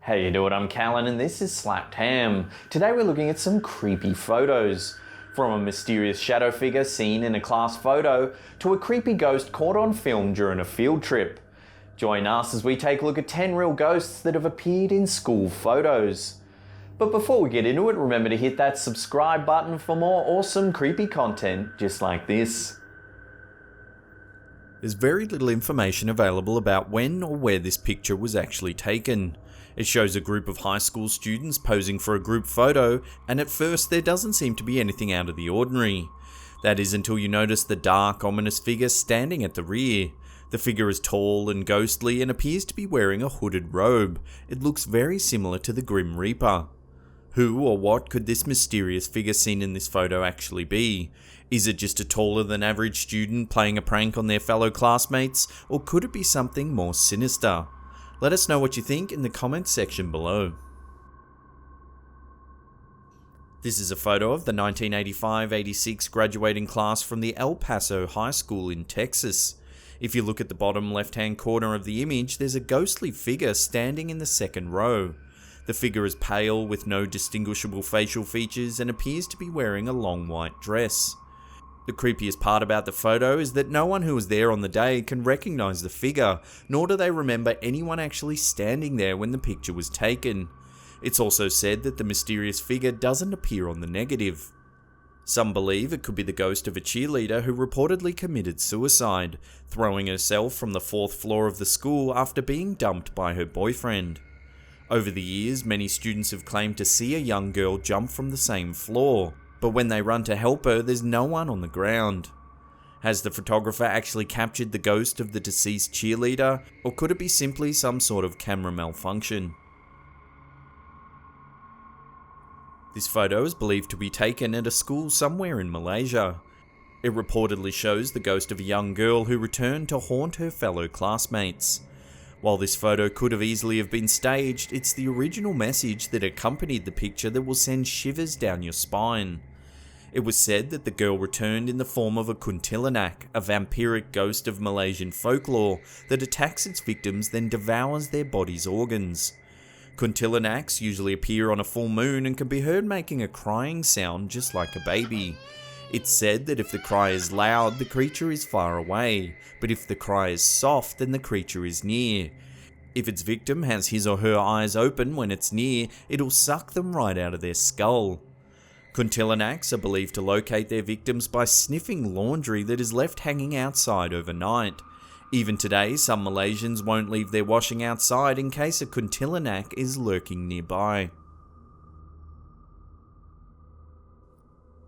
How you doing? I'm Callan and this is Slapped Ham. Today we're looking at some creepy photos. From a mysterious shadow figure seen in a class photo to a creepy ghost caught on film during a field trip. Join us as we take a look at 10 real ghosts that have appeared in school photos. But before we get into it, remember to hit that subscribe button for more awesome creepy content just like this. There's very little information available about when or where this picture was actually taken. It shows a group of high school students posing for a group photo, and at first there doesn't seem to be anything out of the ordinary. That is until you notice the dark, ominous figure standing at the rear. The figure is tall and ghostly and appears to be wearing a hooded robe. It looks very similar to the Grim Reaper. Who or what could this mysterious figure seen in this photo actually be? Is it just a taller than average student playing a prank on their fellow classmates, or could it be something more sinister? Let us know what you think in the comments section below. This is a photo of the 1985-86 graduating class from the El Paso High School in Texas. If you look at the bottom left-hand corner of the image, there's a ghostly figure standing in the second row. The figure is pale with no distinguishable facial features and appears to be wearing a long white dress. The creepiest part about the photo is that no one who was there on the day can recognise the figure, nor do they remember anyone actually standing there when the picture was taken. It's also said that the mysterious figure doesn't appear on the negative. Some believe it could be the ghost of a cheerleader who reportedly committed suicide, throwing herself from the 4th floor of the school after being dumped by her boyfriend. Over the years, many students have claimed to see a young girl jump from the same floor, but when they run to help her, there's no one on the ground. Has the photographer actually captured the ghost of the deceased cheerleader, or could it be simply some sort of camera malfunction? This photo is believed to be taken at a school somewhere in Malaysia. It reportedly shows the ghost of a young girl who returned to haunt her fellow classmates. While this photo could have easily have been staged, it's the original message that accompanied the picture that will send shivers down your spine. It was said that the girl returned in the form of a kuntilanak, a vampiric ghost of Malaysian folklore that attacks its victims then devours their body's organs. Kuntilanaks usually appear on a full moon and can be heard making a crying sound just like a baby. It's said that if the cry is loud, the creature is far away, but if the cry is soft, then the creature is near. If its victim has his or her eyes open when it's near, it'll suck them right out of their skull. Kuntilanaks are believed to locate their victims by sniffing laundry that is left hanging outside overnight. Even today, some Malaysians won't leave their washing outside in case a kuntilanak is lurking nearby.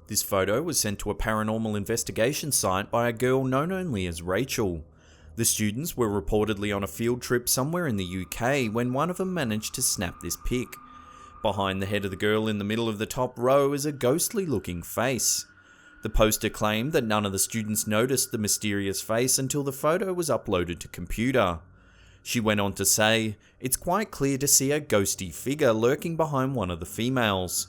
This photo was sent to a paranormal investigation site by a girl known only as Rachel. The students were reportedly on a field trip somewhere in the UK when one of them managed to snap this pic. Behind the head of the girl in the middle of the top row is a ghostly looking face. The poster claimed that none of the students noticed the mysterious face until the photo was uploaded to computer. She went on to say, "It's quite clear to see a ghosty figure lurking behind one of the females.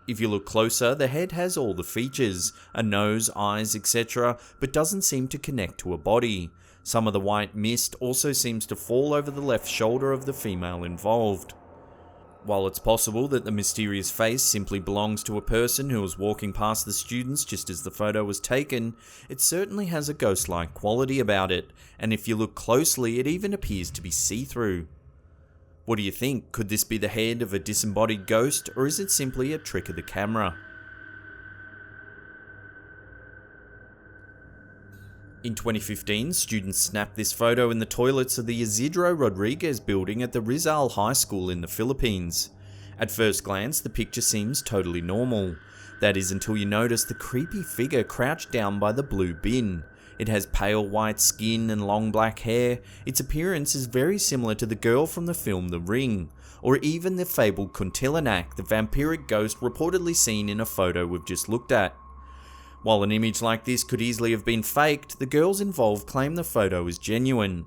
If you look closer, the head has all the features, a nose, eyes, etc., but doesn't seem to connect to a body. Some of the white mist also seems to fall over the left shoulder of the female involved." While it's possible that the mysterious face simply belongs to a person who was walking past the students just as the photo was taken, it certainly has a ghost-like quality about it, and if you look closely, it even appears to be see-through. What do you think? Could this be the head of a disembodied ghost, or is it simply a trick of the camera? In 2015, students snapped this photo in the toilets of the Isidro Rodriguez building at the Rizal High School in the Philippines. At first glance, the picture seems totally normal. That is until you notice the creepy figure crouched down by the blue bin. It has pale white skin and long black hair. Its appearance is very similar to the girl from the film The Ring, or even the fabled kuntilanak, the vampiric ghost reportedly seen in a photo we've just looked at. While an image like this could easily have been faked, the girls involved claim the photo is genuine.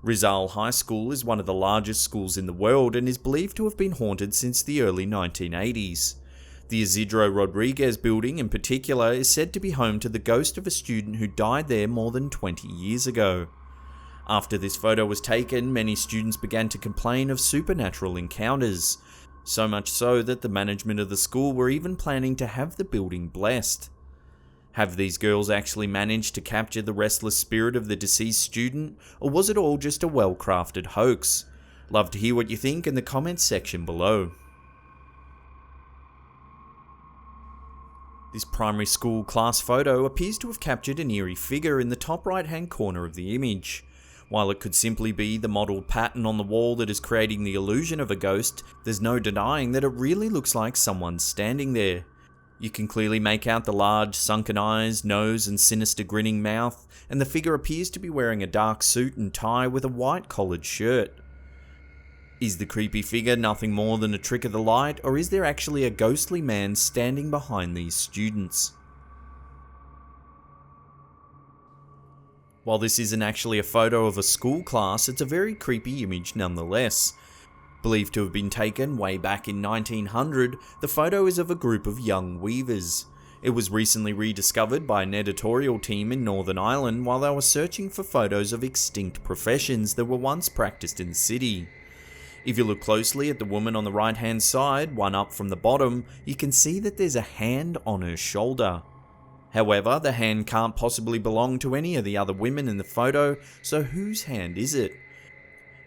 Rizal High School is one of the largest schools in the world and is believed to have been haunted since the early 1980s. The Isidro Rodriguez building in particular is said to be home to the ghost of a student who died there more than 20 years ago. After this photo was taken, many students began to complain of supernatural encounters, so much so that the management of the school were even planning to have the building blessed. Have these girls actually managed to capture the restless spirit of the deceased student, or was it all just a well-crafted hoax? Love to hear what you think in the comments section below. This primary school class photo appears to have captured an eerie figure in the top right hand corner of the image. While it could simply be the modelled pattern on the wall that is creating the illusion of a ghost, there's no denying that it really looks like someone's standing there. You can clearly make out the large sunken eyes, nose and sinister grinning mouth, and the figure appears to be wearing a dark suit and tie with a white collared shirt. Is the creepy figure nothing more than a trick of the light, or is there actually a ghostly man standing behind these students? While this isn't actually a photo of a school class, it's a very creepy image nonetheless. Believed to have been taken way back in 1900, the photo is of a group of young weavers. It was recently rediscovered by an editorial team in Northern Ireland while they were searching for photos of extinct professions that were once practiced in the city. If you look closely at the woman on the right hand side, one up from the bottom, you can see that there's a hand on her shoulder. However, the hand can't possibly belong to any of the other women in the photo, so whose hand is it?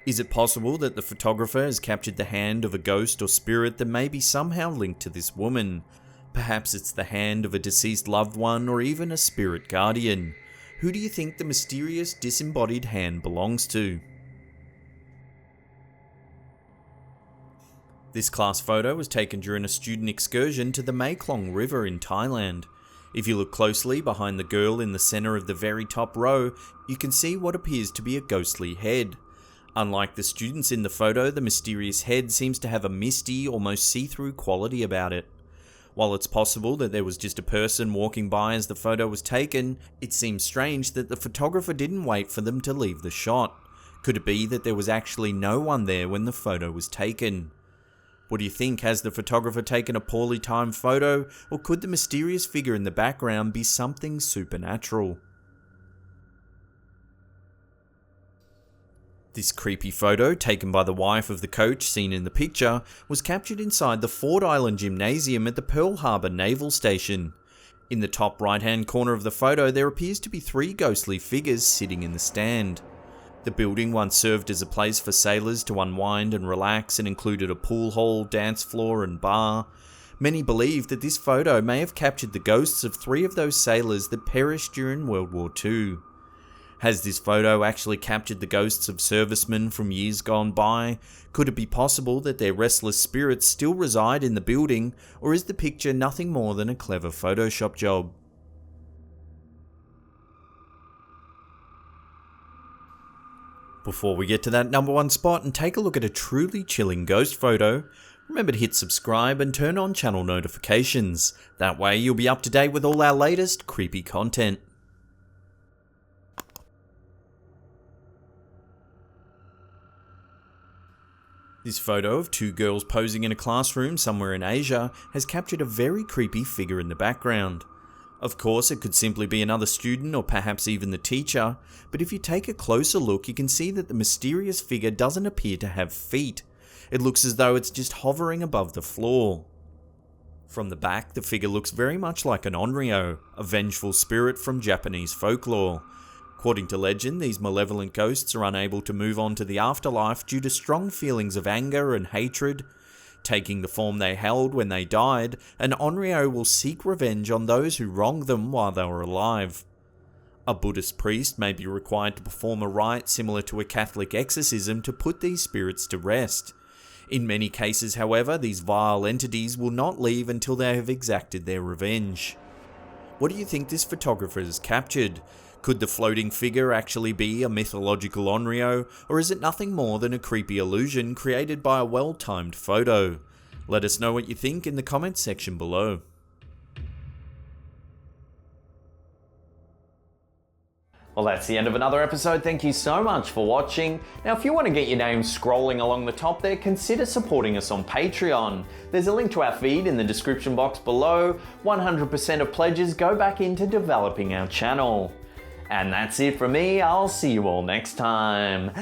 Is it possible that the photographer has captured the hand of a ghost or spirit that may be somehow linked to this woman? Perhaps it's the hand of a deceased loved one or even a spirit guardian. Who do you think the mysterious disembodied hand belongs to? This class photo was taken during a student excursion to the Maeklong River in Thailand. If you look closely behind the girl in the center of the very top row, you can see what appears to be a ghostly head. Unlike the students in the photo, the mysterious head seems to have a misty, almost see-through quality about it. While it's possible that there was just a person walking by as the photo was taken, it seems strange that the photographer didn't wait for them to leave the shot. Could it be that there was actually no one there when the photo was taken? What do you think? Has the photographer taken a poorly timed photo, or could the mysterious figure in the background be something supernatural? This creepy photo, taken by the wife of the coach seen in the picture, was captured inside the Ford Island Gymnasium at the Pearl Harbor Naval Station. In the top right hand corner of the photo, there appears to be three ghostly figures sitting in the stand. The building once served as a place for sailors to unwind and relax and included a pool hall, dance floor and bar. Many believe that this photo may have captured the ghosts of three of those sailors that perished during World War II. Has this photo actually captured the ghosts of servicemen from years gone by? Could it be possible that their restless spirits still reside in the building, or is the picture nothing more than a clever Photoshop job? Before we get to that number one spot and take a look at a truly chilling ghost photo, remember to hit subscribe and turn on channel notifications. That way you'll be up to date with all our latest creepy content. This photo of two girls posing in a classroom somewhere in Asia has captured a very creepy figure in the background. Of course, it could simply be another student or perhaps even the teacher, but if you take a closer look, you can see that the mysterious figure doesn't appear to have feet. It looks as though it's just hovering above the floor. From the back, the figure looks very much like an onryo, a vengeful spirit from Japanese folklore. According to legend, these malevolent ghosts are unable to move on to the afterlife due to strong feelings of anger and hatred. Taking the form they held when they died, an onryo will seek revenge on those who wronged them while they were alive. A Buddhist priest may be required to perform a rite similar to a Catholic exorcism to put these spirits to rest. In many cases, however, these vile entities will not leave until they have exacted their revenge. What do you think this photographer has captured? Could the floating figure actually be a mythological onryo, or is it nothing more than a creepy illusion created by a well-timed photo? Let us know what you think in the comments section below. Well, that's the end of another episode. Thank you so much for watching. Now, if you want to get your name scrolling along the top there, consider supporting us on Patreon. There's a link to our feed in the description box below. 100% of pledges go back into developing our channel. And that's it from me. I'll see you all next time.